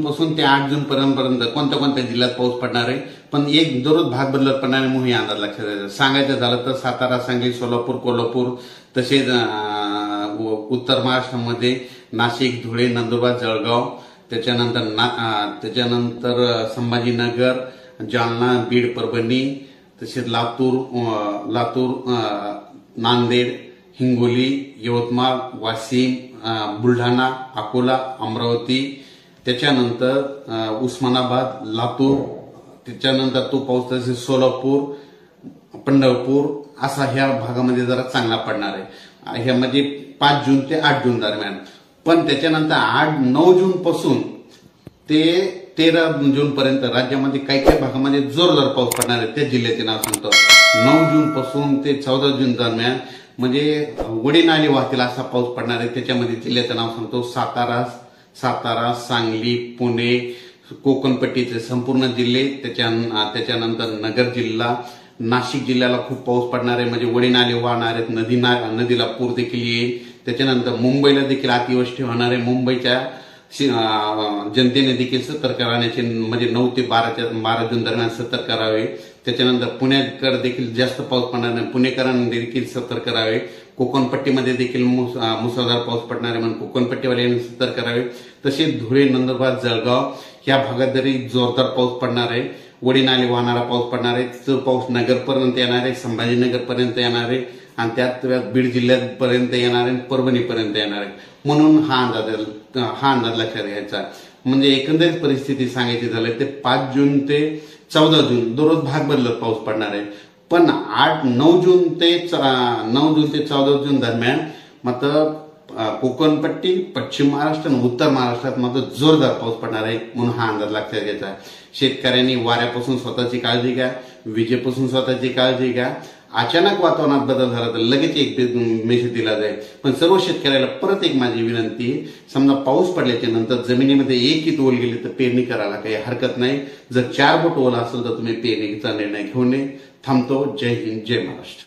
पासून ते 8 जून पर्यंत कोणत्या कोणत्या जिल्ह्यात पाऊस पडणार आहे, पण एक दररोज भाग बदलत पडणार आहे म्हणून अंदाज लक्षात द्यायचा. सांगायचं झालं तर सातारा, सांगली, सोलापूर, कोल्हापूर, तसेच उत्तर महाराष्ट्रामध्ये नाशिक, धुळे, नंदुरबार, जळगाव, त्याच्यानंतर संभाजीनगर, जालना, बीड, परभणी, तसेच लातूर, नांदेड, हिंगोली, यवतमाळ, वाशिम, बुलढाणा, अकोला, अमरावती, त्याच्यानंतर उस्मानाबाद, लातूर, त्याच्यानंतर तो पाऊस तसेच सोलापूर, पंढरपूर असा ह्या भागामध्ये जरा चांगला पडणार आहे. ह्यामध्ये 5 जून ते 8 जून दरम्यान. पण त्याच्यानंतर 8-9 जून पासून ते 13 जून पर्यंत राज्यामध्ये काही काही भागामध्ये जोरदार पाऊस पडणार आहे. त्या जिल्ह्याचे नाव सांगतो. 9 जून पासून ते 14 जून दरम्यान म्हणजे वडी नाली वाहतील असा पाऊस पडणार आहे. त्याच्यामध्ये जिल्ह्याचं नाव सांगतो. सातारा, सांगली, पुणे, कोकणपट्टीचे संपूर्ण जिल्हे, त्याच्यानंतर नगर जिल्हा, नाशिक जिल्ह्याला खूप पाऊस पडणार आहे. म्हणजे वडी नाले वाहणार आहेत, नदीला पूर देखील येईल. त्याच्यानंतर मुंबईला देखील अतिवृष्टी होणार आहे. मुंबईच्या जनतेने देखील सतर्क राहण्याचे म्हणजे 9 ते 12 जून दरम्यान सतर्क राहावे. त्याच्यानंतर पुण्याकडे देखील जास्त पाऊस पडणार नाही, पुणेकरांनी देखील सतर्क राहावे. कोकणपट्टीमध्ये देखील मुसळधार पाऊस पडणार आहे म्हणून कोकणपट्टीवाल्यांनी सतर्क राहावे. तसेच धुळे, नंदुरबार, जळगाव या भागात जरी जोरदार पाऊस पडणार आहे, वडी नाले वाहणारा पाऊस पडणार आहे. तो पाऊस नगरपर्यंत येणार आहे, संभाजीनगरपर्यंत येणार आहे आणि त्यात बीड जिल्ह्यापर्यंत येणार आहे, परभणीपर्यंत येणार आहे. म्हणून हा अंदाज लक्षात घ्यायचा. म्हणजे एकंदरीत परिस्थिती सांगायची झाली ते 5 जून ते 14 जून दररोज भाग बदलत पाऊस पडणार आहे. पण 9 जून ते 14 जून दरम्यान मात्र कोकणपट्टी, पश्चिम महाराष्ट्र आणि उत्तर महाराष्ट्रात मात्र जोरदार पाऊस पडणार आहे. म्हणून हा अंदाज लक्षात घ्यायचा आहे. शेतकऱ्यांनी वाऱ्यापासून स्वतःची काळजी घ्या, विजेपासून स्वतःची काळजी घ्या. अचानक वातावरणात बदल झाला तर लगेच एक मेसेज दिला जाईल. पण सर्व शेतकऱ्याला परत एक माझी विनंती, समजा पाऊस पडल्याच्या नंतर जमिनीमध्ये 1 ईत ओल गेली तर पेरणी करायला काही हरकत नाही. जर 4 बोट ओल असेल तर तुम्ही पेरणीचा निर्णय घेऊन थांबतो. जय हिंद, जय महाराष्ट्र.